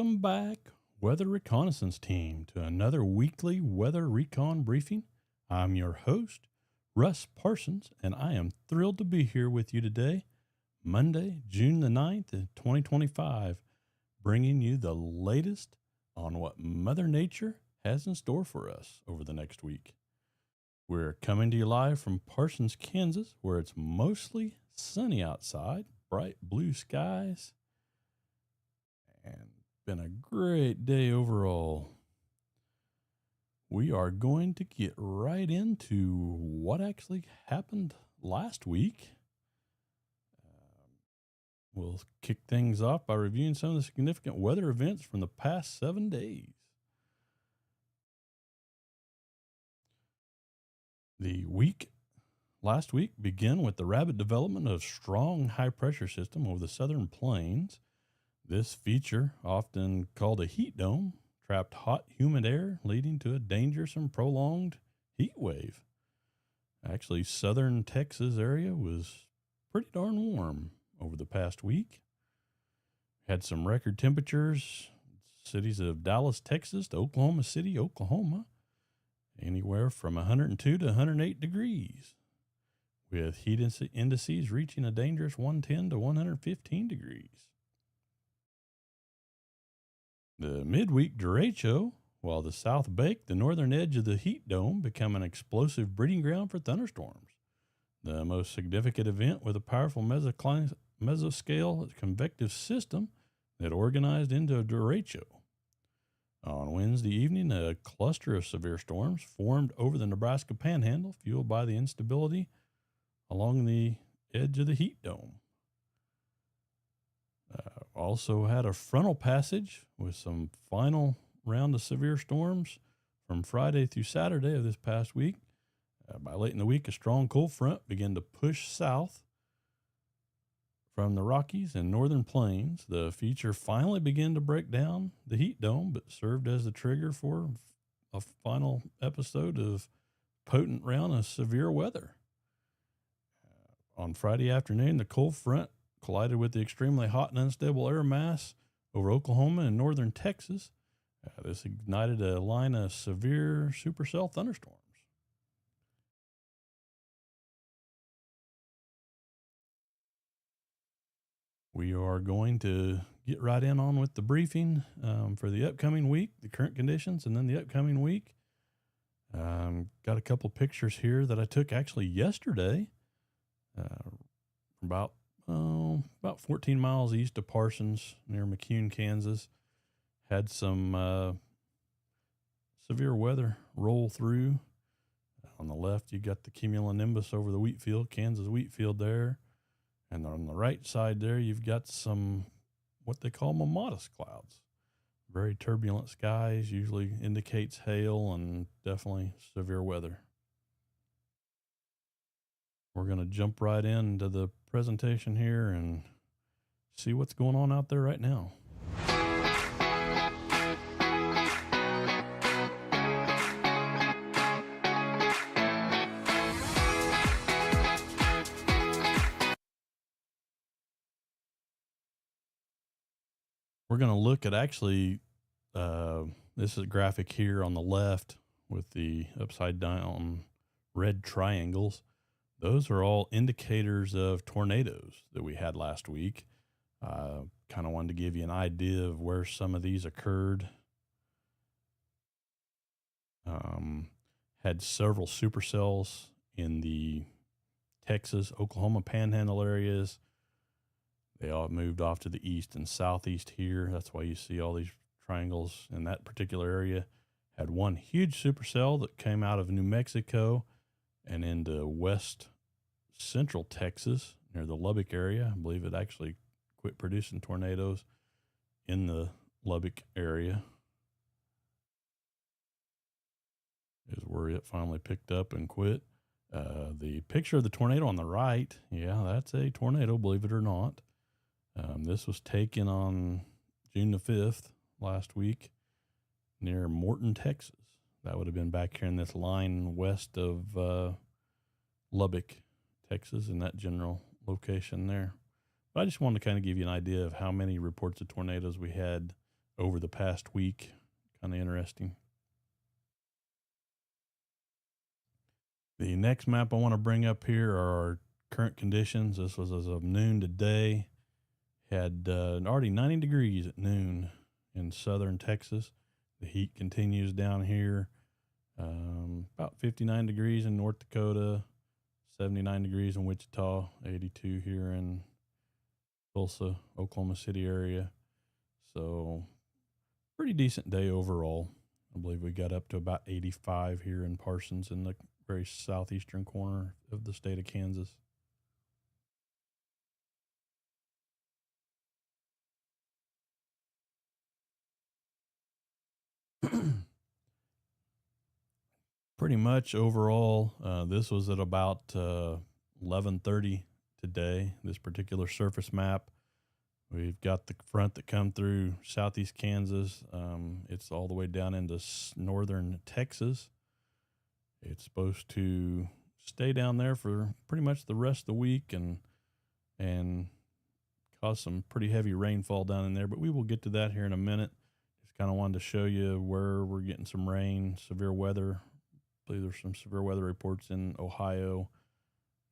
Welcome back, Weather Reconnaissance Team, to another weekly Weather Recon briefing. I'm your host, Russ Parsons, and I am thrilled to be here with you today, Monday, June the 9th, 2025, bringing you the latest on what Mother Nature has in store for us over the next week. We're coming to you live from Parsons, Kansas, where it's mostly sunny outside, bright blue skies, and been a great day overall. We are going to get right into what actually happened last week. We'll kick things off by reviewing some of the significant weather events from the past 7 days. Last week began with the rapid development of strong high pressure system over the southern plains. This feature, often called a heat dome, trapped hot, humid air, leading to a dangerous and prolonged heat wave. Actually, southern Texas area was pretty darn warm over the past week. Had some record temperatures, cities of Dallas, Texas to Oklahoma City, Oklahoma, anywhere from 102 to 108 degrees, with heat indices reaching a dangerous 110 to 115 degrees. The midweek derecho, while the south baked the northern edge of the heat dome, become an explosive breeding ground for thunderstorms. The most significant event with a powerful mesoscale convective system that organized into a derecho. On Wednesday evening, a cluster of severe storms formed over the Nebraska Panhandle, fueled by the instability along the edge of the heat dome. Also had a frontal passage with some final round of severe storms from Friday through Saturday of this past week. By late in the week, a strong cold front began to push south from the Rockies and northern plains. The feature finally began to break down the heat dome, but served as the trigger for a final episode of potent round of severe weather. On Friday afternoon, the cold front collided with the extremely hot and unstable air mass over Oklahoma and northern Texas. This ignited a line of severe supercell thunderstorms. We are going to get right on with the briefing for the upcoming week, the current conditions, and then the upcoming week. Got a couple pictures here that I took actually yesterday, about 14 miles east of Parsons, near McCune, Kansas. Had some severe weather roll through. On the left, you got the cumulonimbus over the wheat field, Kansas wheat field there. And on the right side there, you've got some what they call mimotus clouds. Very turbulent skies, usually indicates hail and definitely severe weather. We're going to jump right into the presentation here and see what's going on out there right now. We're going to look at actually, this is a graphic here on the left with the upside down red triangles. Those are all indicators of tornadoes that we had last week. Kind of wanted to give you an idea of where some of these occurred. Had several supercells in the Texas, Oklahoma Panhandle areas. They all moved off to the east and southeast here. That's why you see all these triangles in that particular area. Had one huge supercell that came out of New Mexico and into west central Texas near the Lubbock area. I believe it actually quit producing tornadoes in the Lubbock area. Is where it finally picked up and quit. The picture of the tornado on the right, yeah, that's a tornado, believe it or not. This was taken on June the 5th last week near Morton, Texas. That would have been back here in this line west of Lubbock, Texas, in that general location there. But I just wanted to kind of give you an idea of how many reports of tornadoes we had over the past week. Kind of interesting. The next map I want to bring up here are our current conditions. This was as of noon today. Had already 90 degrees at noon in southern Texas. The heat continues down here. About 59 degrees in North Dakota, 79 degrees in Wichita, 82 here in Tulsa, Oklahoma City area. So pretty decent day overall. I believe we got up to about 85 here in Parsons in the very southeastern corner of the state of Kansas. Pretty much overall, this was at about 11:30 today. This particular surface map, we've got the front that come through southeast Kansas. It's all the way down into northern Texas. It's supposed to stay down there for pretty much the rest of the week and cause some pretty heavy rainfall down in there. But we will get to that here in a minute. Just kind of wanted to show you where we're getting some rain, severe weather. I believe there's some severe weather reports in Ohio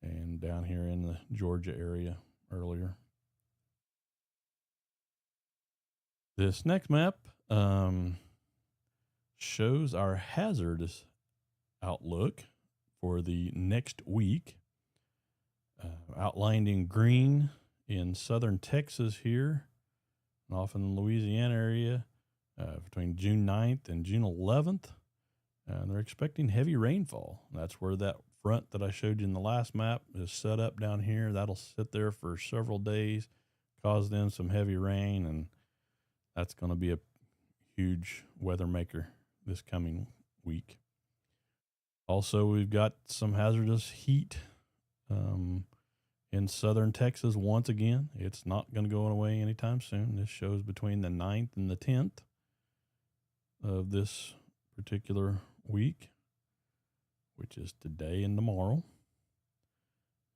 and down here in the Georgia area earlier. This next map shows our hazardous outlook for the next week. Outlined in green in southern Texas here, and off in the Louisiana area, between June 9th and June 11th. And they're expecting heavy rainfall. That's where that front that I showed you in the last map is set up down here. That'll sit there for several days, cause them some heavy rain, and that's going to be a huge weather maker this coming week. Also, we've got some hazardous heat in southern Texas once again. It's not going to go away anytime soon. This shows between the 9th and the 10th of this particular week, which is today and tomorrow.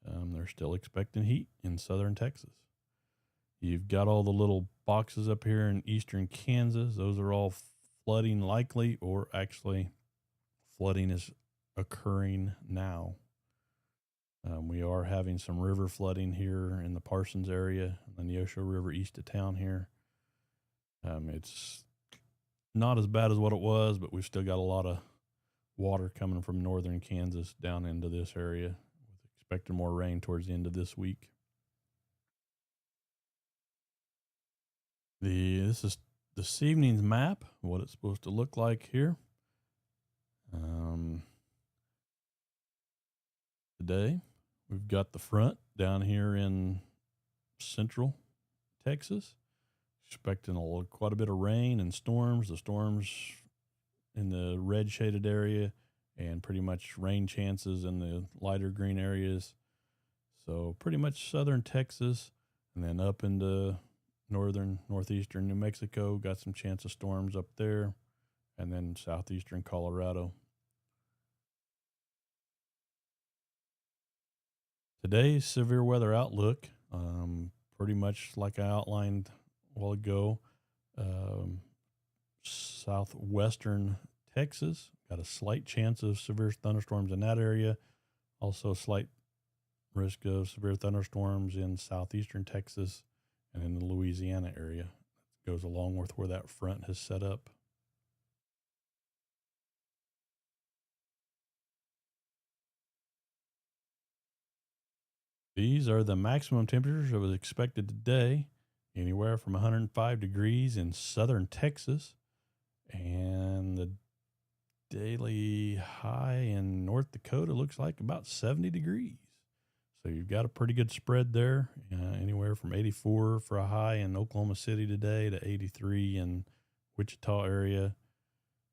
They're still expecting heat in southern Texas. You've got all the little boxes up here in eastern Kansas. Those are all flooding likely, or actually flooding is occurring now. We are having some river flooding here in the Parsons area and the Neosho River east of town here. It's not as bad as what it was, but we've still got a lot of water coming from northern Kansas down into this area. Expecting more rain towards the end of this week. This is this evening's map, what it's supposed to look like here. Today, we've got the front down here in central Texas. Expecting quite a bit of rain and storms. The storms in the red shaded area and pretty much rain chances in the lighter green areas. So pretty much southern Texas, and then up into northeastern New Mexico, got some chance of storms up there, and then southeastern Colorado. Today's severe weather outlook, pretty much like I outlined a while ago, southwestern Texas, got a slight chance of severe thunderstorms in that area. Also, slight risk of severe thunderstorms in southeastern Texas and in the Louisiana area. It goes along with where that front has set up. These are the maximum temperatures that was expected today, anywhere from 105 degrees in southern Texas, and the daily high in North Dakota looks like about 70 degrees. So you've got a pretty good spread there, anywhere from 84 for a high in Oklahoma City today to 83 in Wichita area,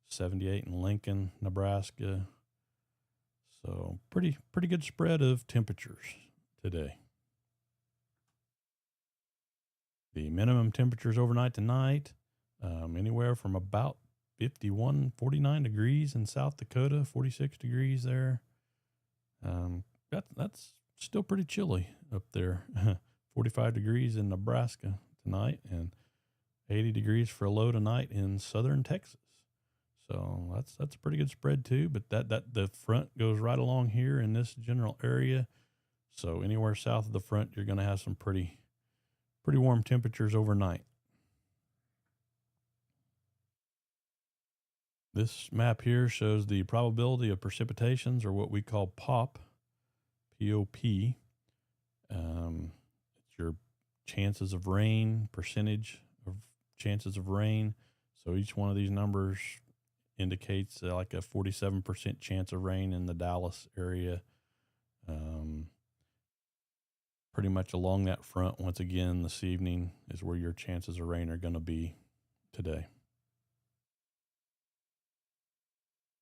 78 in Lincoln, Nebraska. So pretty good spread of temperatures today. The minimum temperatures overnight tonight, anywhere from about 49 degrees in South Dakota, 46 degrees there. That's still pretty chilly up there. 45 degrees in Nebraska tonight, and 80 degrees for a low tonight in southern Texas. So that's a pretty good spread too. But that the front goes right along here in this general area. So anywhere south of the front, you're going to have some pretty warm temperatures overnight. This map here shows the probability of precipitations, or what we call POP, P-O-P. It's your chances of rain, percentage of chances of rain. So each one of these numbers indicates like a 47% chance of rain in the Dallas area. Pretty much along that front, once again, this evening is where your chances of rain are going to be today.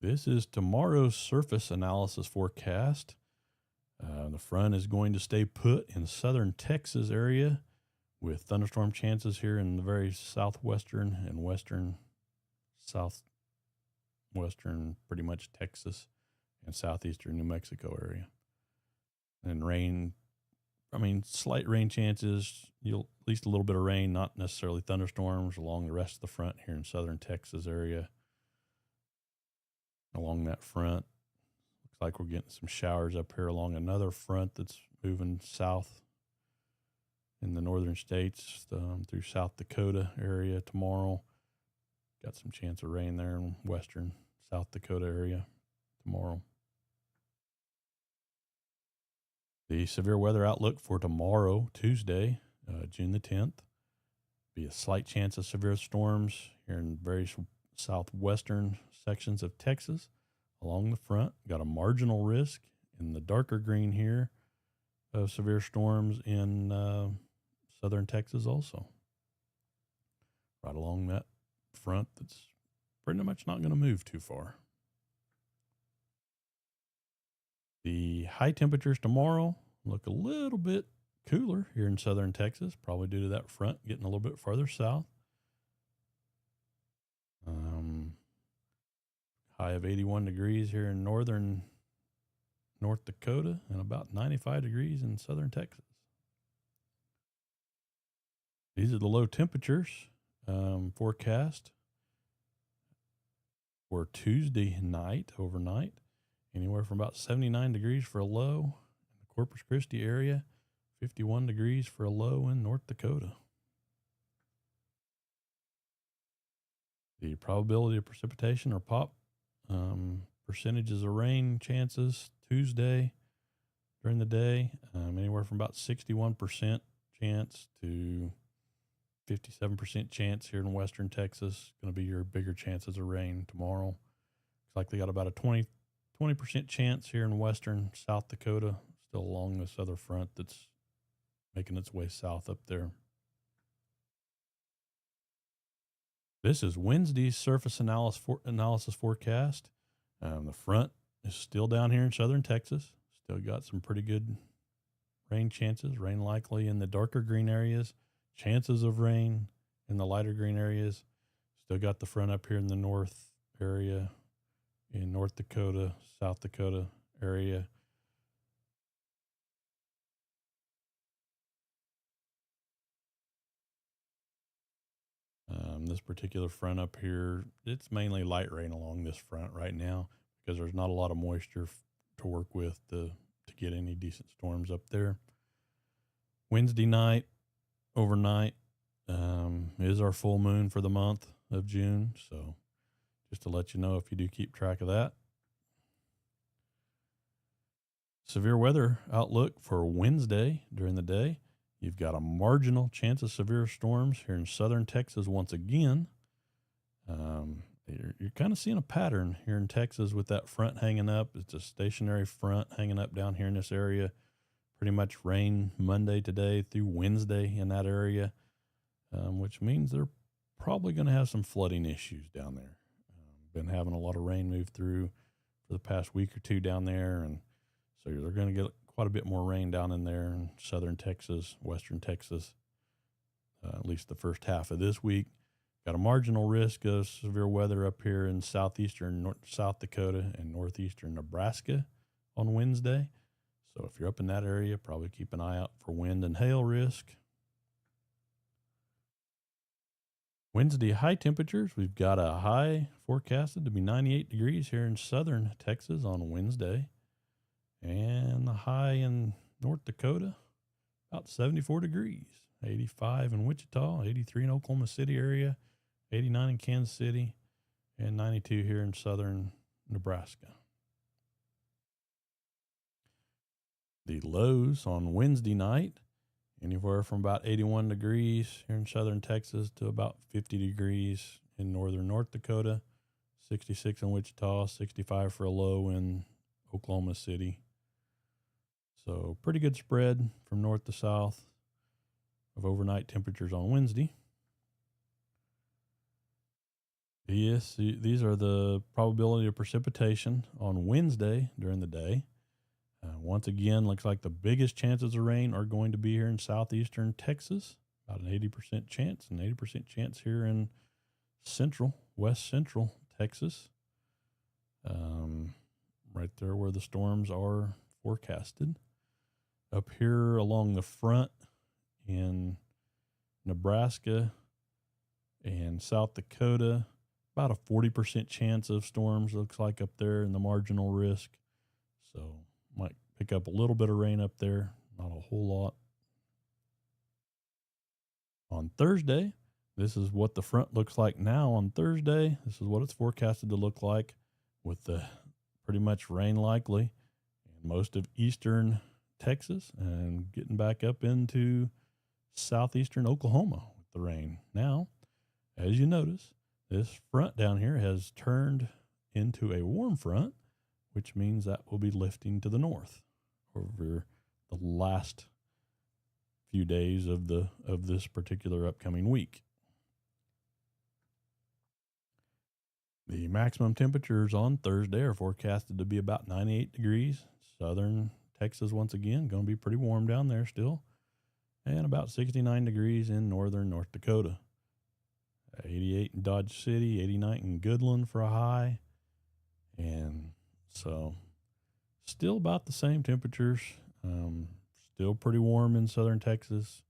This is tomorrow's surface analysis forecast. The front is going to stay put in southern Texas area with thunderstorm chances here in the very southwestern and western, southwestern, pretty much Texas and southeastern New Mexico area. And rain, slight rain chances, at least a little bit of rain, not necessarily thunderstorms along the rest of the front here in southern Texas area. Along that front, looks like we're getting some showers up here along another front that's moving south in the northern states through South Dakota area tomorrow. Got some chance of rain there in western South Dakota area tomorrow. The severe weather outlook for tomorrow, Tuesday, June the 10th, be a slight chance of severe storms here in various southwestern sections of Texas along the front. Got a marginal risk in the darker green here of severe storms in southern Texas also. Right along that front that's pretty much not going to move too far. The high temperatures tomorrow look a little bit cooler here in southern Texas, probably due to that front getting a little bit farther south. High of 81 degrees here in North Dakota and about 95 degrees in southern Texas. These are the low temperatures forecast for Tuesday night, overnight. Anywhere from about 79 degrees for a low in the Corpus Christi area, 51 degrees for a low in North Dakota. The probability of precipitation, or POP, percentages of rain chances Tuesday during the day, anywhere from about 61% chance to 57% chance here in western Texas. Going to be your bigger chances of rain tomorrow. Looks like they got about a 20% chance here in western South Dakota, still along this other front that's making its way south up there. This is Wednesday's surface analysis forecast. The front is still down here in southern Texas. Still got some pretty good rain chances, rain likely in the darker green areas, chances of rain in the lighter green areas. Still got the front up here in the north area, in North Dakota, South Dakota area. This particular front up here, it's mainly light rain along this front right now because there's not a lot of moisture to work with to get any decent storms up there. Wednesday night, overnight, is our full moon for the month of June. So just to let you know if you do keep track of that. Severe weather outlook for Wednesday during the day. You've got a marginal chance of severe storms here in southern Texas once again. You're kind of seeing a pattern here in Texas with that front hanging up. It's a stationary front hanging up down here in this area. Pretty much rain Monday today through Wednesday in that area, which means they're probably going to have some flooding issues down there. Been having a lot of rain move through for the past week or two down there, and so they're going to get quite a bit more rain down in there in southern Texas, western Texas, at least the first half of this week. Got a marginal risk of severe weather up here in southeastern South Dakota and northeastern Nebraska on Wednesday. So if you're up in that area, probably keep an eye out for wind and hail risk. Wednesday high temperatures, we've got a high forecasted to be 98 degrees here in southern Texas on Wednesday. And the high in North Dakota, about 74 degrees. 85 in Wichita, 83 in Oklahoma City area, 89 in Kansas City, and 92 here in southern Nebraska. The lows on Wednesday night, anywhere from about 81 degrees here in southern Texas to about 50 degrees in northern North Dakota, 66 in Wichita, 65 for a low in Oklahoma City. So pretty good spread from north to south of overnight temperatures on Wednesday. Yes, these are the probability of precipitation on Wednesday during the day. Once again, looks like the biggest chances of rain are going to be here in southeastern Texas, about an 80% chance, an 80% chance here in west central Texas, right there where the storms are forecasted. Up here along the front in Nebraska and South Dakota, about a 40% chance of storms looks like up there in the marginal risk. So might pick up a little bit of rain up there, not a whole lot. On Thursday, this is what the front looks like now on Thursday. This is what it's forecasted to look like with the pretty much rain likely in most of eastern Texas and getting back up into southeastern Oklahoma with the rain. Now, as you notice, this front down here has turned into a warm front, which means that will be lifting to the north over the last few days of this particular upcoming week. The maximum temperatures on Thursday are forecasted to be about 98 degrees. Southern Texas, once again, going to be pretty warm down there still. And about 69 degrees in northern North Dakota. 88 in Dodge City, 89 in Goodland for a high. And so still about the same temperatures. Still pretty warm in southern Texas.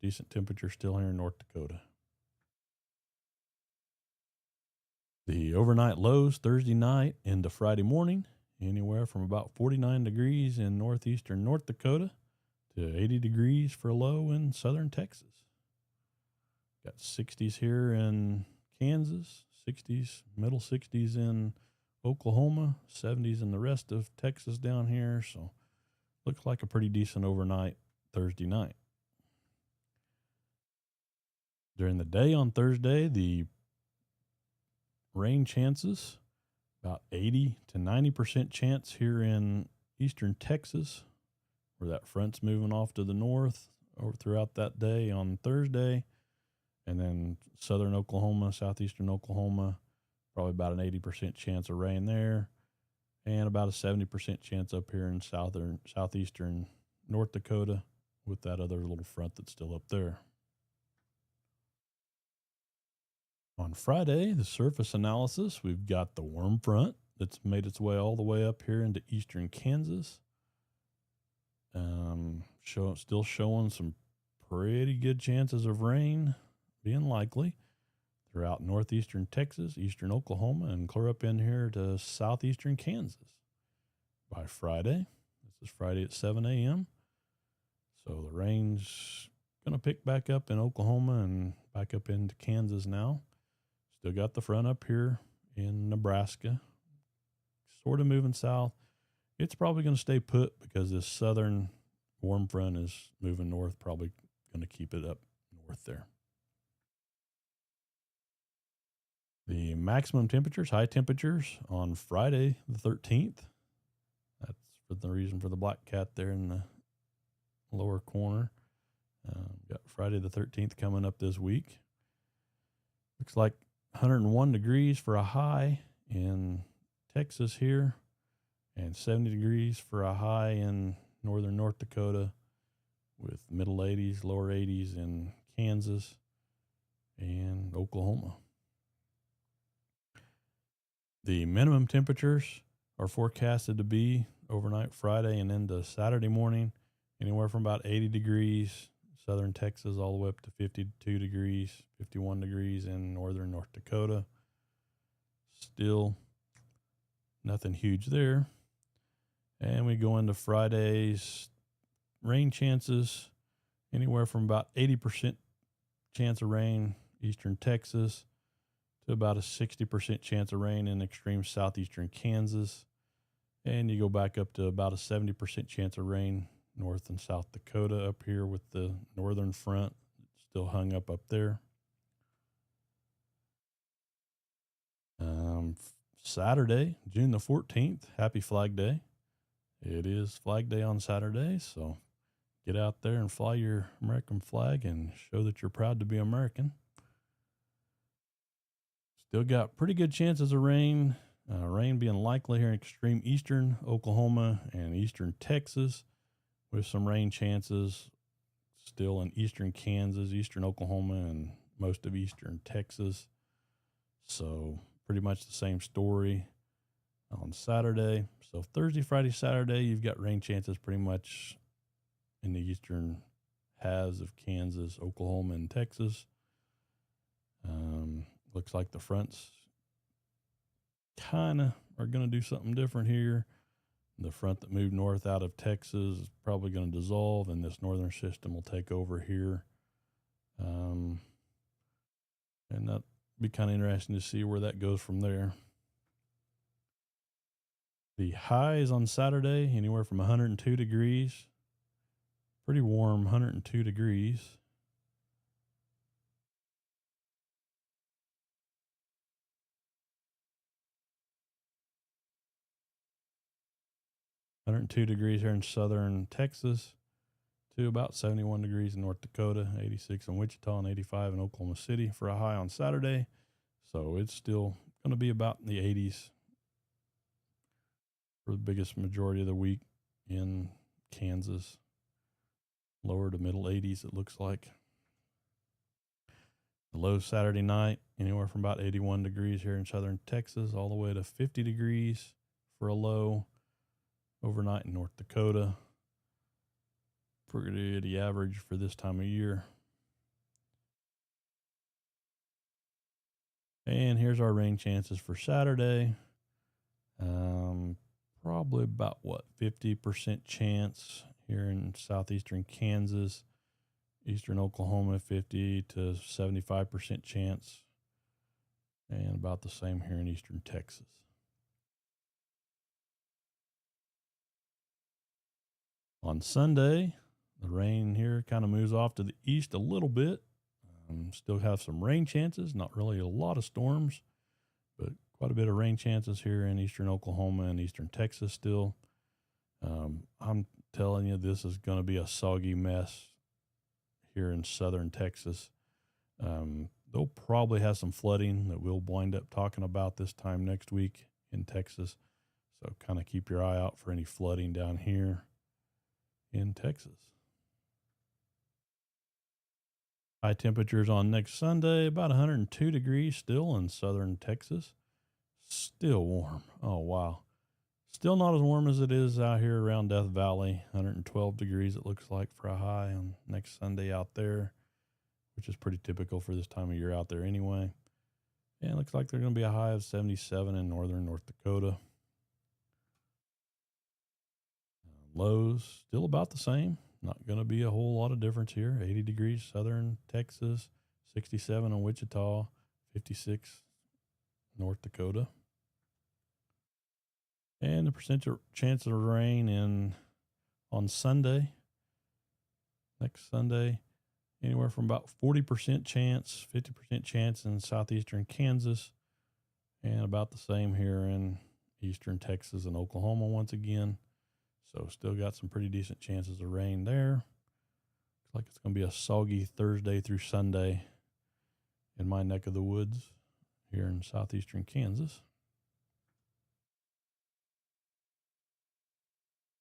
Decent temperature still here in North Dakota. The overnight lows Thursday night into Friday morning, anywhere from about 49 degrees in northeastern North Dakota to 80 degrees for a low in southern Texas. Got 60s here in Kansas, 60s, middle 60s in Oklahoma, 70s in the rest of Texas down here. So looks like a pretty decent overnight Thursday night. During the day on Thursday, the rain chances, about 80 to 90% chance here in eastern Texas, where that front's moving off to the north or throughout that day on Thursday. And then southern Oklahoma, southeastern Oklahoma, probably about an 80% chance of rain there. And about a 70% chance up here in southeastern North Dakota with that other little front that's still up there. On Friday, the surface analysis, we've got the warm front that's made its way all the way up here into eastern Kansas. Still showing some pretty good chances of rain being likely throughout northeastern Texas, eastern Oklahoma, and clear up in here to southeastern Kansas by Friday. This is Friday at 7 a.m. So the rain's going to pick back up in Oklahoma and back up into Kansas now. Still got the front up here in Nebraska, sort of moving south. It's probably going to stay put because this southern warm front is moving north, probably going to keep it up north there. The maximum temperatures, high temperatures on Friday the 13th. That's for the reason for the black cat there in the lower corner. Got Friday the 13th coming up this week. Looks like 101 degrees for a high in Texas here, and 70 degrees for a high in northern North Dakota, with middle 80s, lower 80s in Kansas and Oklahoma. The minimum temperatures are forecasted to be overnight Friday and into Saturday morning, anywhere from about 80 degrees southern Texas all the way up to 52 degrees, 51 degrees in northern North Dakota. Still nothing huge there. And we go into Friday's rain chances, anywhere from about 80% chance of rain, eastern Texas, to about a 60% chance of rain in extreme southeastern Kansas. And you go back up to about a 70% chance of rain north and South Dakota up here with the northern front still hung up there. Saturday, June the 14th, happy Flag Day. It is Flag Day on Saturday, so get out there and fly your American flag and show that you're proud to be American. Still got pretty good chances of rain. Rain being likely here in extreme eastern Oklahoma and eastern Texas, with some rain chances still in eastern Kansas, eastern Oklahoma, and most of eastern Texas. So pretty much the same story on Saturday. So Thursday, Friday, Saturday, you've got rain chances pretty much in the eastern halves of Kansas, Oklahoma, and Texas. Looks like the fronts kind of are going to do something different here. The front that moved north out of Texas is probably going to dissolve, and this northern system will take over here. And that'll be kind of interesting to see where that goes from there. The highs on Saturday, anywhere from 102 degrees. Pretty warm, 102 degrees. $102 here in southern Texas, to about 71 degrees in North Dakota, 86 in Wichita, and 85 in Oklahoma City for a high on Saturday. So it's still going to be about in the 80s for the biggest majority of the week in Kansas. Lower to middle 80s, it looks like. The low Saturday night, anywhere from about 81 degrees here in southern Texas, all the way to 50 degrees for a low overnight in North Dakota. Pretty average for this time of year. And here's our rain chances for Saturday. Probably about 50% chance here in southeastern Kansas, eastern Oklahoma, 50 to 75% chance, and about the same here in eastern Texas. On Sunday, the rain here kind of moves off to the east a little bit. Still have some rain chances, not really a lot of storms, but quite a bit of rain chances here in eastern Oklahoma and eastern Texas still. I'm telling you, this is going to be a soggy mess here in southern Texas. They'll probably have some flooding that we'll wind up talking about this time next week in Texas. So kind of keep your eye out for any flooding down here in Texas. High temperatures on next Sunday, about 102 degrees still in southern Texas. Still warm. Oh, wow. Still not as warm as it is out here around Death Valley. 112 degrees it looks like for a high on next Sunday out there, which is pretty typical for this time of year out there anyway. And it looks like there's going to be a high of 77 in northern North Dakota. Lows still about the same. Not going to be a whole lot of difference here. 80 degrees southern Texas, 67 in Wichita, 56 North Dakota. And the percentage chance of rain on Sunday, next Sunday, anywhere from about 40% chance, 50% chance in southeastern Kansas, and about the same here in eastern Texas and Oklahoma once again. So still got some pretty decent chances of rain there. Looks like it's going to be a soggy Thursday through Sunday in my neck of the woods here in southeastern Kansas.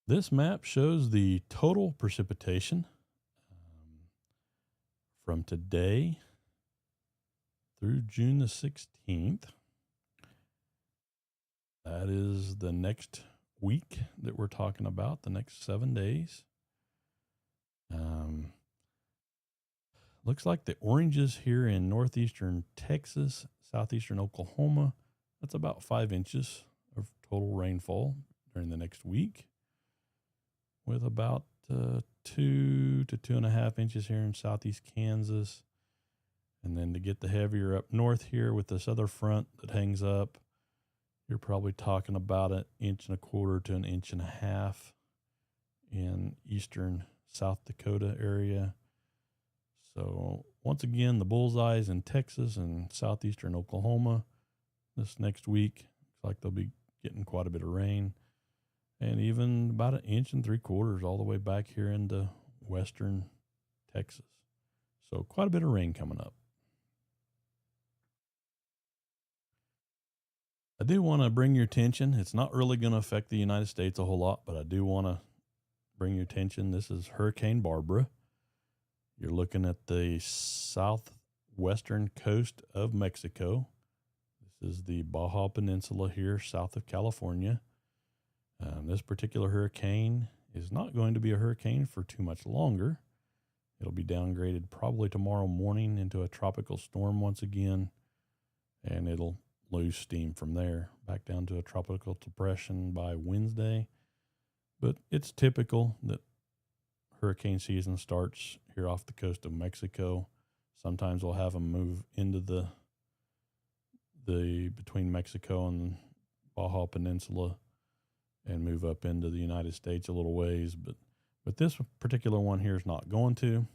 This map shows the total precipitation from today through June the 16th. That is the next week that we're talking about, the next 7 days. Looks like the oranges here in northeastern Texas, southeastern Oklahoma, that's about 5 inches of total rainfall during the next week, with about 2 to 2.5 inches here in southeast Kansas. And then to get the heavier up north here with this other front that hangs up, you're probably talking about 1.25 to 1.5 inches in eastern South Dakota area. So once again, the bullseyes in Texas and southeastern Oklahoma this next week. Looks like they'll be getting quite a bit of rain, and even about 1.75 inches all the way back here into western Texas. So quite a bit of rain coming up. I do want to bring your attention. It's not really going to affect the United States a whole lot, but I do want to bring your attention. This is Hurricane Barbara. You're looking at the southwestern coast of Mexico. This is the Baja Peninsula here, south of California. This particular hurricane is not going to be a hurricane for too much longer. It'll be downgraded probably tomorrow morning into a tropical storm once again, and it'll lose steam from there back down to a tropical depression by Wednesday. But it's typical that hurricane season starts here off the coast of Mexico. Sometimes we'll have them move into the between Mexico and Baja Peninsula and move up into the United States a little ways, but this particular one here is not going to.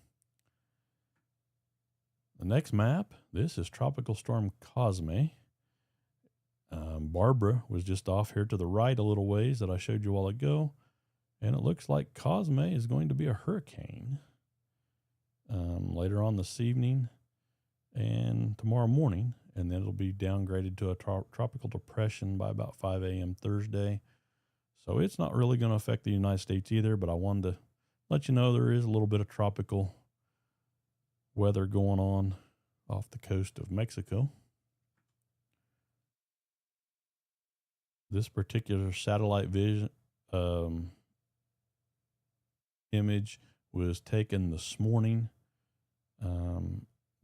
The next map, this is Tropical Storm Cosme. Barbara was just off here to the right a little ways that I showed you a while ago, and it looks like Cosme is going to be a hurricane later on this evening and tomorrow morning, and then it'll be downgraded to a tropical depression by about 5 a.m. Thursday. So it's not really going to affect the United States either, but I wanted to let you know there is a little bit of tropical weather going on off the coast of Mexico. This particular satellite vision image was taken this morning.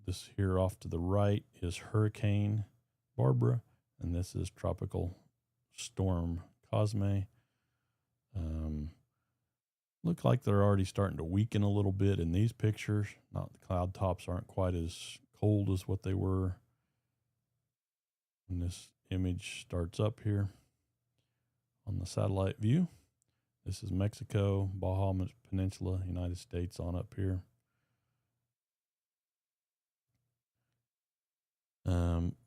This here off to the right is Hurricane Barbara, and this is Tropical Storm Cosme. Look like they're already starting to weaken a little bit in these pictures. Not the cloud tops aren't quite as cold as what they were when this image starts up here on the satellite view. This is Mexico, Baja Peninsula, United States on up here.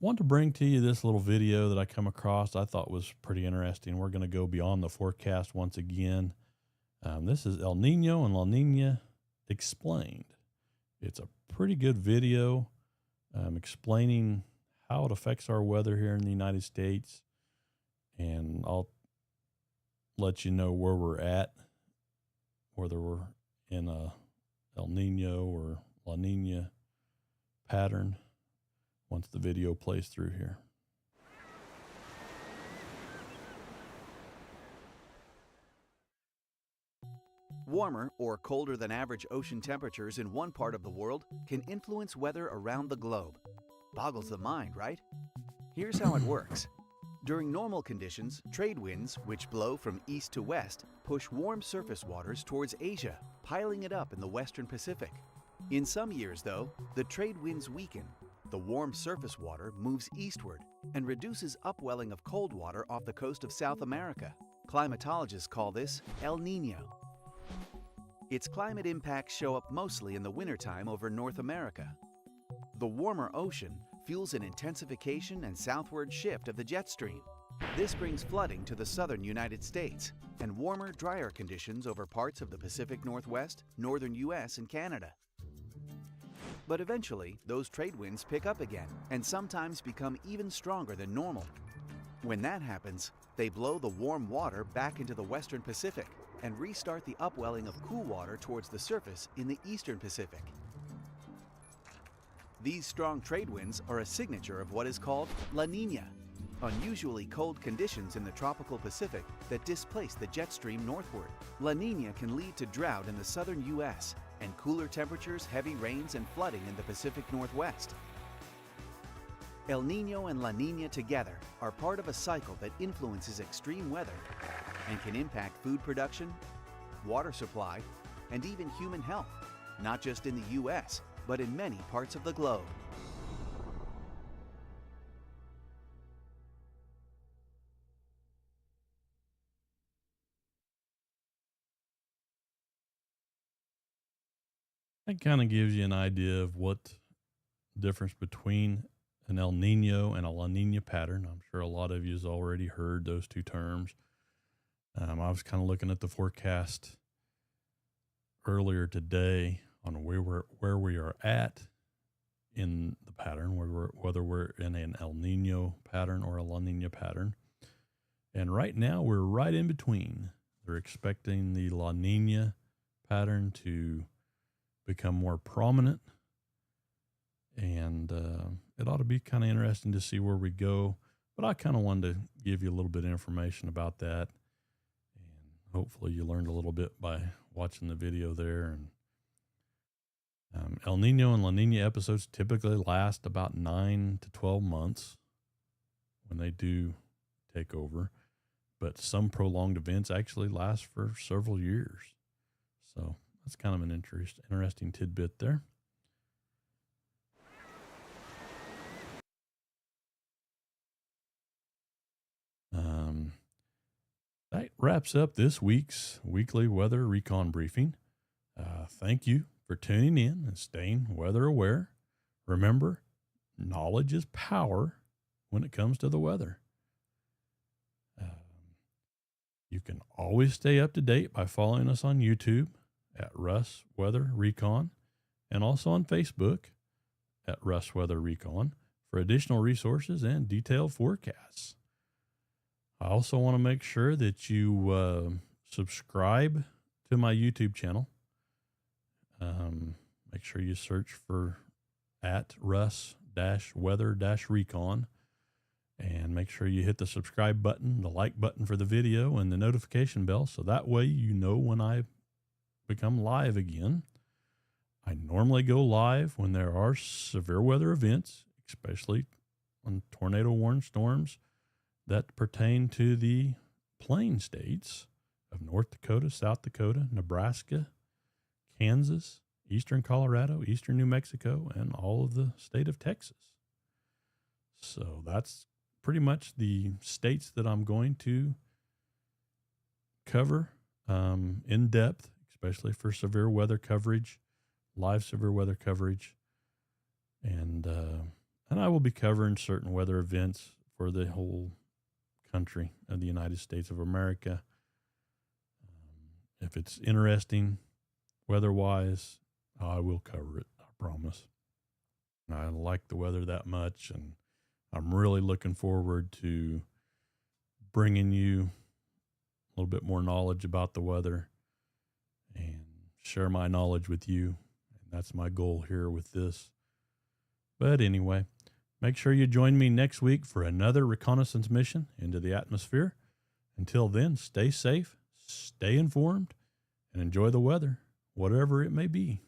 Want to bring to you this little video that I come across I thought was pretty interesting. We're going to go beyond the forecast once again. This is El Nino and La Nina Explained. It's a pretty good video explaining how it affects our weather here in the United States, and I'll let you know where we're at, whether we're in a El Nino or La Nina pattern once the video plays through here. Warmer or colder than average ocean temperatures in one part of the world can influence weather around the globe. Boggles the mind, right? Here's how it works. During normal conditions, trade winds, which blow from east to west, push warm surface waters towards Asia, piling it up in the western Pacific. In some years, though, the trade winds weaken. The warm surface water moves eastward and reduces upwelling of cold water off the coast of South America. Climatologists call this El Nino. Its climate impacts show up mostly in the wintertime over North America. The warmer ocean fuels an intensification and southward shift of the jet stream. This brings flooding to the southern United States and warmer, drier conditions over parts of the Pacific Northwest, northern U.S., and Canada. But eventually, those trade winds pick up again and sometimes become even stronger than normal. When that happens, they blow the warm water back into the western Pacific and restart the upwelling of cool water towards the surface in the eastern Pacific. These strong trade winds are a signature of what is called La Nina, unusually cold conditions in the tropical Pacific that displace the jet stream northward. La Nina can lead to drought in the southern U.S., and cooler temperatures, heavy rains, and flooding in the Pacific Northwest. El Niño and La Niña together are part of a cycle that influences extreme weather and can impact food production, water supply, and even human health, not just in the U.S., but in many parts of the globe. That kind of gives you an idea of what the difference between an El Nino and a La Nina pattern. I'm sure a lot of you has already heard those two terms. I was kind of looking at the forecast earlier today on where we are at in the pattern, whether we're in an El Nino pattern or a La Nina pattern. And right now we're right in between. They're expecting the La Nina pattern to become more prominent, and it ought to be kind of interesting to see where we go. But I kind of wanted to give you a little bit of information about that, and hopefully you learned a little bit by watching the video there. And El Nino and La Nina episodes typically last about 9 to 12 months when they do take over, but some prolonged events actually last for several years. So that's kind of an interesting tidbit there. That wraps up this week's weekly weather recon briefing. Thank you for tuning in and staying weather aware. Remember, knowledge is power when it comes to the weather. You can always stay up to date by following us on YouTube at Russ Weather Recon, and also on Facebook at Russ Weather Recon for additional resources and detailed forecasts. I also want to make sure that you subscribe to my YouTube channel. Make sure you search for at Russ-Weather-Recon, and make sure you hit the subscribe button, the like button for the video, and the notification bell, so that way you know when I become live again. I normally go live when there are severe weather events, especially on tornado warned storms that pertain to the plain states of North Dakota, South Dakota, Nebraska, Kansas, eastern Colorado, eastern New Mexico, and all of the state of Texas. So that's pretty much the states that I'm going to cover in depth, especially for severe weather coverage, live severe weather coverage. And I will be covering certain weather events for the whole country of the United States of America. If it's interesting weather-wise, I will cover it, I promise. I like the weather that much, and I'm really looking forward to bringing you a little bit more knowledge about the weather and share my knowledge with you. And that's my goal here with this. But anyway, make sure you join me next week for another reconnaissance mission into the atmosphere. Until then, stay safe, stay informed, and enjoy the weather, whatever it may be.